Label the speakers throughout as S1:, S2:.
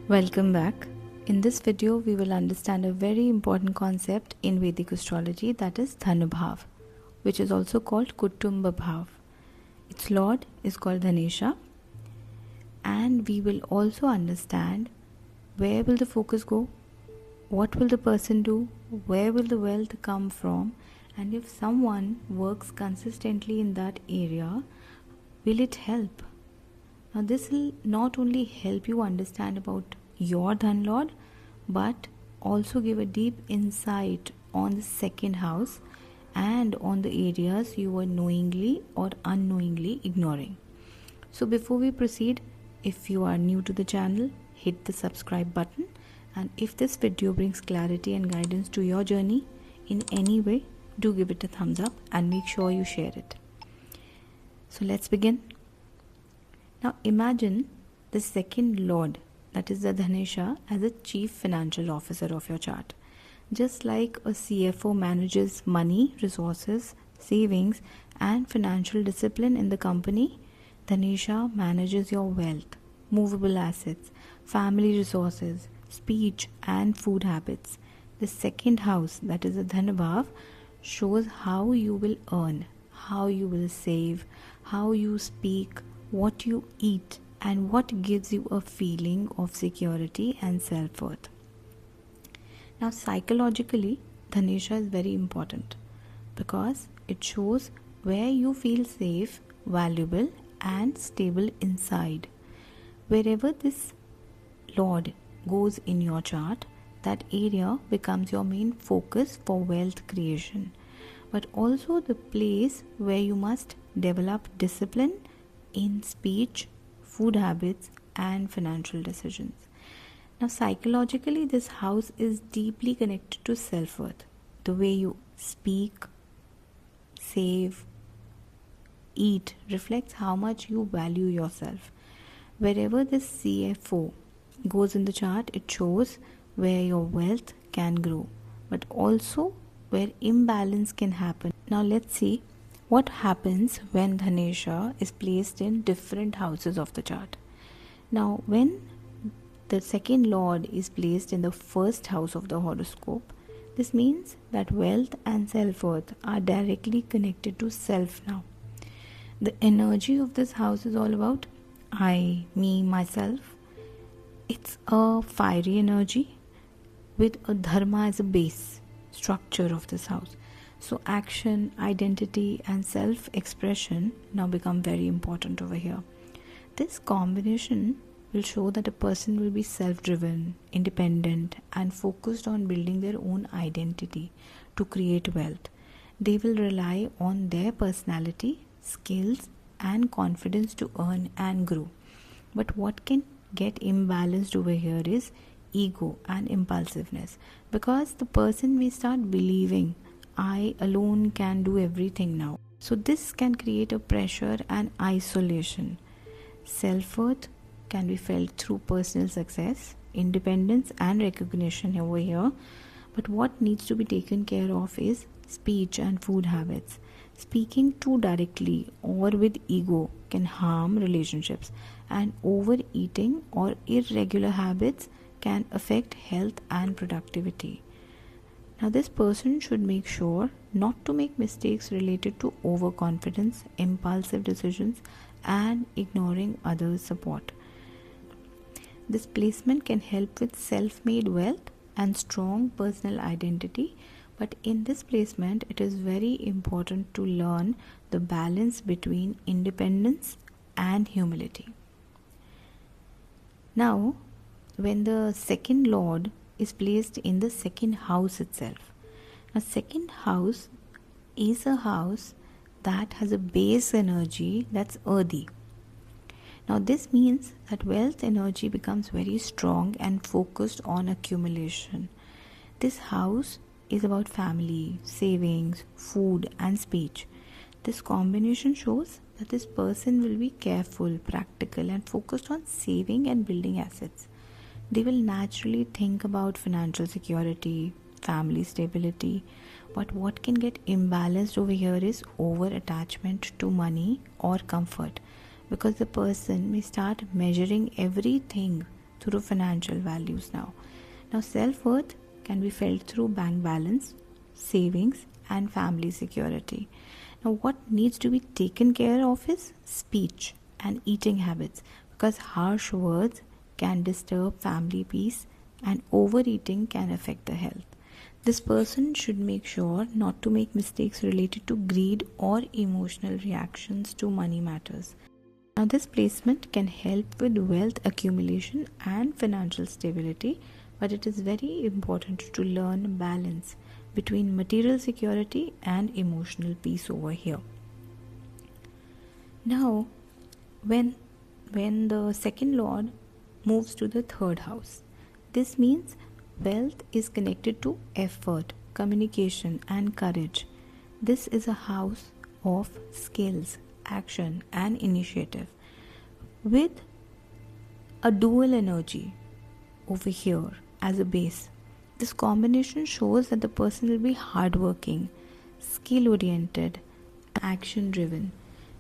S1: Welcome back. In this video, we will understand a very important concept in Vedic astrology, that is Dhana Bhava, which is also called Kutumba Bhava. Its lord is called Dhanesha, and we will also understand where will the focus go, what will the person do, where will the wealth come from, and if someone works consistently in that area, will it help? Now this will not only help you understand about your Dhan Lord, but also give a deep insight on the second house and on the areas you were knowingly or unknowingly ignoring. So before we proceed, if you are new to the channel, hit the subscribe button, and if this video brings clarity and guidance to your journey in any way, do give it a thumbs up and make sure you share it. So let's begin. Now imagine the second lord, that is the Dhanesha, as a chief financial officer of your chart. Just like a CFO manages money, resources, savings and financial discipline in the company, Dhanesha manages your wealth, movable assets, family resources, speech and food habits. The second house, that is the Dhana Bhava, shows how you will earn, how you will save, how you speak, what you eat, and what gives you a feeling of security and self-worth. Now psychologically, Dhanesha is very important because it shows where you feel safe, valuable and stable inside. Wherever this lord goes in your chart, that area becomes your main focus for wealth creation, but also the place where you must develop discipline in speech, food habits and financial decisions. Now psychologically, this house is deeply connected to self-worth. The way you speak, save, eat reflects how much you value yourself. Wherever this CFO goes in the chart, it shows where your wealth can grow, but also where imbalance can happen. Now let's see what happens when Dhanesha is placed in different houses of the chart. Now when the second lord is placed in the first house of the horoscope, this means that wealth and self-worth are directly connected to self now. The energy of this house is all about I, me, myself. It's a fiery energy with a dharma as a base structure of this house. So action, identity and self-expression now become very important over here. This combination will show that a person will be self-driven, independent and focused on building their own identity to create wealth. They will rely on their personality, skills and confidence to earn and grow. But what can get imbalanced over here is ego and impulsiveness, because the person may start believing I alone can do everything now. So this can create a pressure and isolation. Self-worth can be felt through personal success, independence and recognition over here. But what needs to be taken care of is speech and food habits. Speaking too directly or with ego can harm relationships, and overeating or irregular habits can affect health and productivity. Now this person should make sure not to make mistakes related to overconfidence, impulsive decisions and ignoring others' support. This placement can help with self-made wealth and strong personal identity, but in this placement it is very important to learn the balance between independence and humility. Now when the second lord is placed in the second house itself. Now second house is a house that has a base energy that's earthy. Now this means that wealth energy becomes very strong and focused on accumulation. This house is about family, savings, food and speech. This combination shows that this person will be careful, practical and focused on saving and building assets. They will naturally think about financial security, family stability, but what can get imbalanced over here is over attachment to money or comfort, because the person may start measuring everything through financial values now. Now, self-worth can be felt through bank balance, savings, and family security. Now, what needs to be taken care of is speech and eating habits, because harsh words can disturb family peace and overeating can affect the health. This person should make sure not to make mistakes related to greed or emotional reactions to money matters. Now, this placement can help with wealth accumulation and financial stability, but it is very important to learn balance between material security and emotional peace over here. Now, when the second lord moves to the third house, this means wealth is connected to effort, communication, and courage. This is a house of skills, action, and initiative with a dual energy over here as a base. This combination shows that the person will be hardworking, skill oriented, action driven.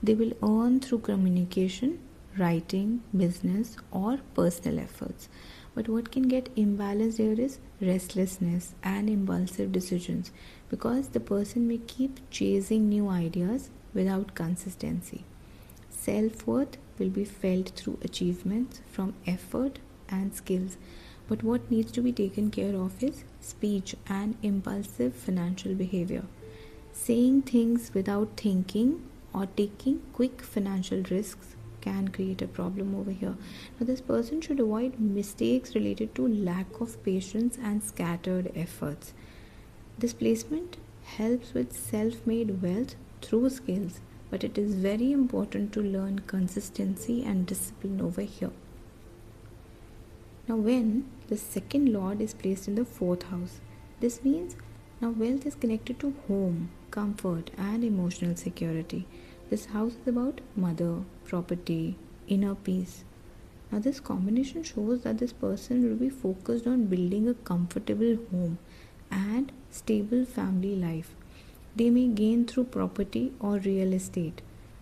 S1: They will earn through communication, writing, business, or personal efforts. But what can get imbalanced here is restlessness and impulsive decisions, because the person may keep chasing new ideas without consistency. Self-worth will be felt through achievements from effort and skills. But what needs to be taken care of is speech and impulsive financial behavior. Saying things without thinking or taking quick financial risks can create a problem over here. Now, this person should avoid mistakes related to lack of patience and scattered efforts. This placement helps with self-made wealth through skills, but it is very important to learn consistency and discipline over here. Now, when the second lord is placed in the fourth house, this means now wealth is connected to home, comfort, and emotional security. This house is about mother, property, inner peace. Now, this combination shows that this person will be focused on building a comfortable home and stable family life. They may gain through property or real estate,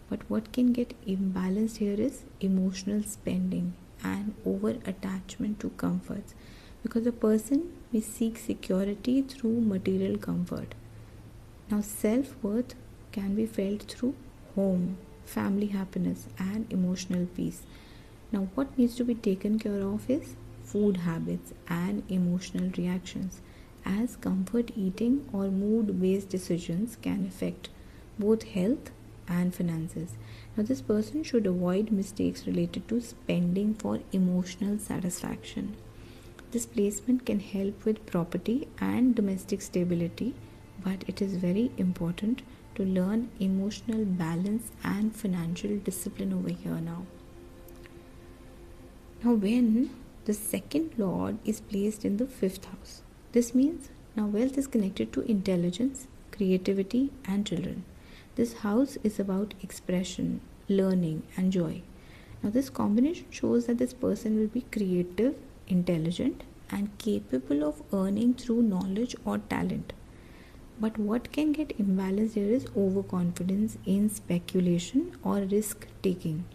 S1: but what can get imbalanced here is emotional spending and over attachment to comforts, because a person may seek security through material comfort. Now, self-worth can be felt through home, family happiness, and emotional peace. Now, what needs to be taken care of is food habits and emotional reactions, as comfort eating or mood-based decisions can affect both health and finances. Now, this person should avoid mistakes related to spending for emotional satisfaction. This placement can help with property and domestic stability, but it is very important to learn emotional balance and financial discipline over here now. Now, when the second lord is placed in the fifth house, this means now wealth is connected to intelligence, creativity, and children. This house is about expression, learning, and joy. Now, this combination shows that this person will be creative, intelligent, and capable of earning through knowledge or talent. But what can get imbalanced here is overconfidence in speculation or risk taking,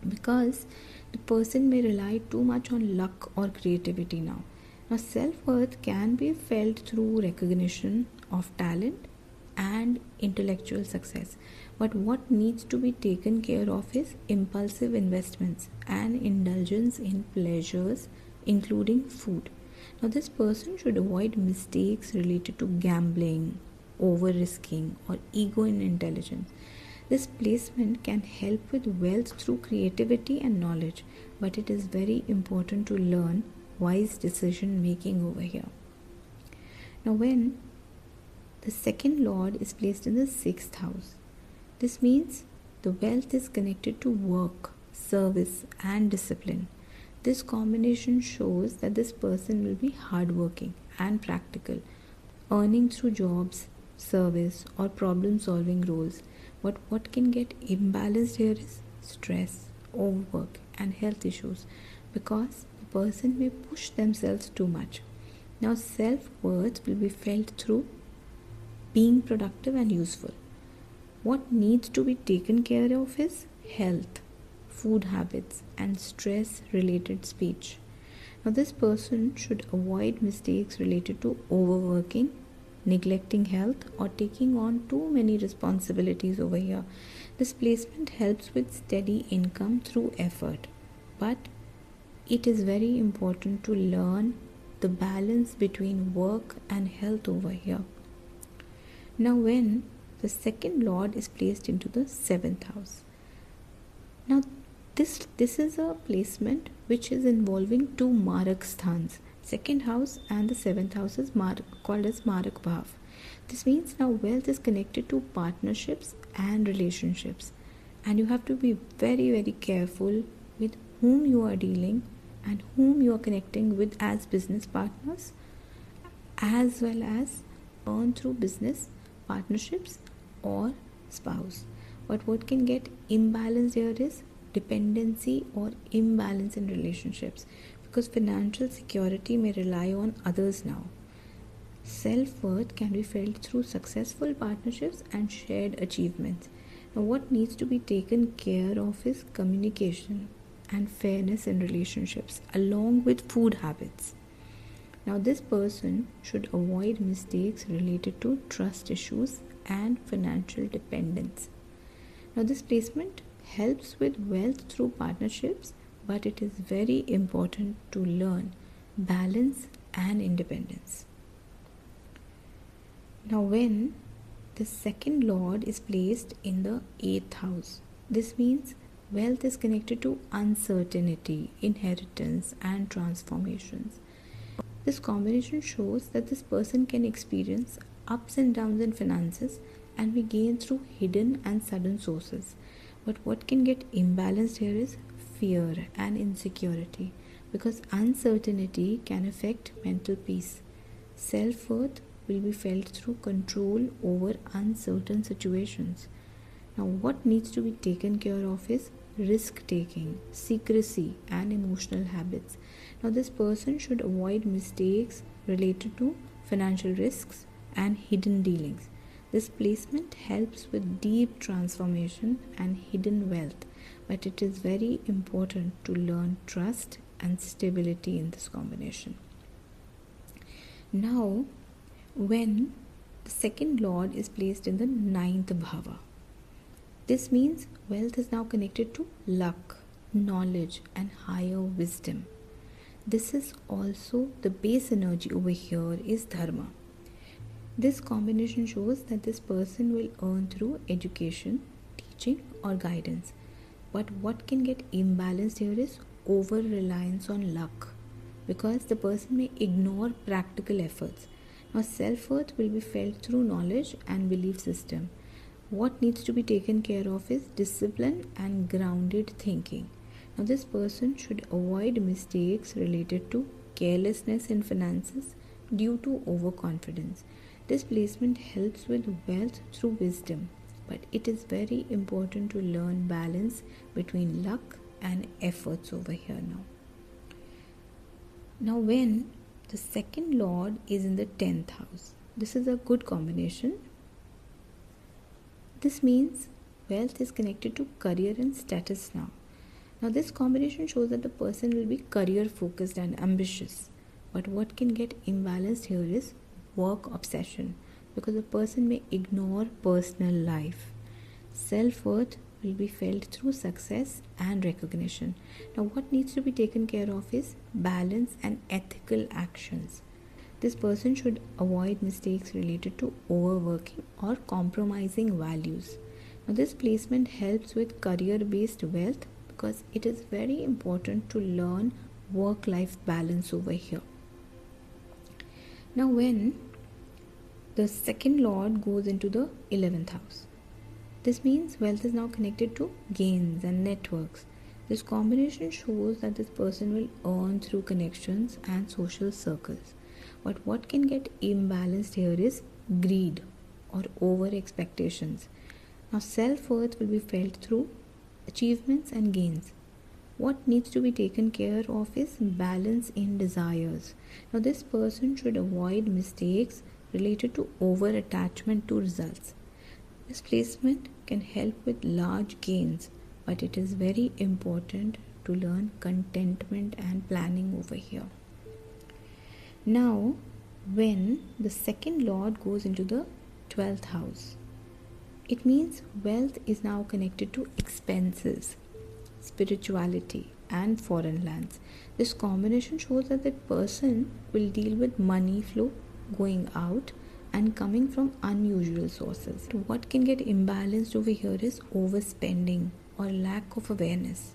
S1: because the person may rely too much on luck or creativity now. Now, self-worth can be felt through recognition of talent and intellectual success. But what needs to be taken care of is impulsive investments and indulgence in pleasures, including food. Now, this person should avoid mistakes related to gambling, over-risking, or ego in intelligence. This placement can help with wealth through creativity and knowledge, but it is very important to learn wise decision making over here. Now, when the second lord is placed in the sixth house, this means the wealth is connected to work, service, and discipline. This combination shows that this person will be hardworking and practical, earning through jobs, service, or problem-solving roles. But what can get imbalanced here is stress, overwork, and health issues, because the person may push themselves too much. Now, self-worth will be felt through being productive and useful. What needs to be taken care of is health, food habits, and stress related speech. Now, this person should avoid mistakes related to overworking, neglecting health, or taking on too many responsibilities over here. This placement helps with steady income through effort, but it is very important to learn the balance between work and health over here. Now, when the second lord is placed into the seventh house, now this is a placement which is involving two Marak sthans. Second house and the seventh house is called as Marak Bhav. This means now wealth is connected to partnerships and relationships, and you have to be very, very careful with whom you are dealing and whom you are connecting with as business partners, as well as earn through business partnerships or spouse. But what can get imbalanced here is dependency or imbalance in relationships, because financial security may rely on others now. Self-worth can be felt through successful partnerships and shared achievements. Now, what needs to be taken care of is communication and fairness in relationships, along with food habits. Now, this person should avoid mistakes related to trust issues and financial dependence. Now, this placement helps with wealth through partnerships, but it is very important to learn balance and independence. Now, when the second lord is placed in the eighth house, this means wealth is connected to uncertainty, inheritance, and transformations. This combination shows that this person can experience ups and downs in finances and be gained through hidden and sudden sources. But what can get imbalanced here is fear and insecurity, because uncertainty can affect mental peace. Self-worth will be felt through control over uncertain situations. Now, what needs to be taken care of is risk taking, secrecy, and emotional habits. Now, this person should avoid mistakes related to financial risks and hidden dealings. This placement helps with deep transformation and hidden wealth, but it is very important to learn trust and stability in this combination. Now, when the second lord is placed in the ninth bhava, this means wealth is now connected to luck, knowledge, and higher wisdom. This is also the base energy over here is dharma. This combination shows that this person will earn through education, teaching, or guidance. But what can get imbalanced here is over reliance on luck, because the person may ignore practical efforts. Now, self-worth will be felt through knowledge and belief system. What needs to be taken care of is discipline and grounded thinking. Now, this person should avoid mistakes related to carelessness in finances due to overconfidence. This placement helps with wealth through wisdom, but it is very important to learn balance between luck and efforts over here now. Now, when the second lord is in the 10th house, this is a good combination. This means wealth is connected to career and status now. Now, this combination shows that the person will be career focused and ambitious. But what can get imbalanced here is work obsession, because a person may ignore personal life. Self-worth will be felt through success and recognition. Now, what needs to be taken care of is balance and ethical actions. This person should avoid mistakes related to overworking or compromising values. Now, this placement helps with career-based wealth, because it is very important to learn work-life balance over here. Now, when the second lord goes into the 11th house, this means wealth is now connected to gains and networks. This combination shows that this person will earn through connections and social circles. But what can get imbalanced here is greed or over expectations. Now, self-worth will be felt through achievements and gains. What needs to be taken care of is balance in desires. Now, this person should avoid mistakes related to over attachment to results. This placement can help with large gains, but it is very important to learn contentment and planning over here. Now, when the second lord goes into the 12th house, it means wealth is now connected to expenses, spirituality, and foreign lands. This combination shows that the person will deal with money flow going out and coming from unusual sources. What can get imbalanced over here is overspending or lack of awareness.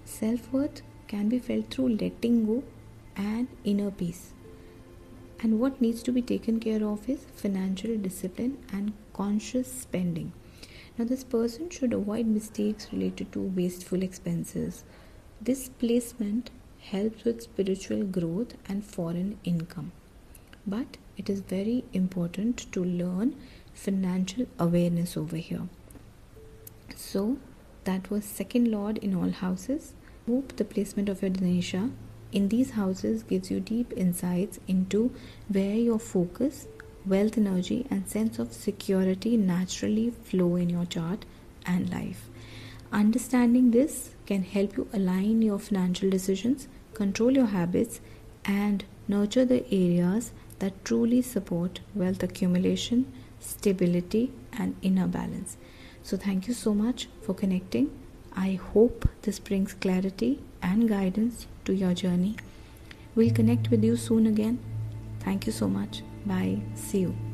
S1: Self-worth can be felt through letting go and inner peace. And what needs to be taken care of is financial discipline and conscious spending. Now, this person should avoid mistakes related to wasteful expenses. This placement helps with spiritual growth and foreign income. But it is very important to learn financial awareness over here. So, that was second lord in all houses. Hope the placement of your Dhanesha in these houses gives you deep insights into where your focus, wealth energy and sense of security naturally flow in your chart and life. Understanding this can help you align your financial decisions, control your habits, and nurture the areas that truly support wealth accumulation, stability, and inner balance. So thank you so much for connecting. I hope this brings clarity and guidance to your journey. We'll connect with you soon again. Thank you so much. Bye. See you.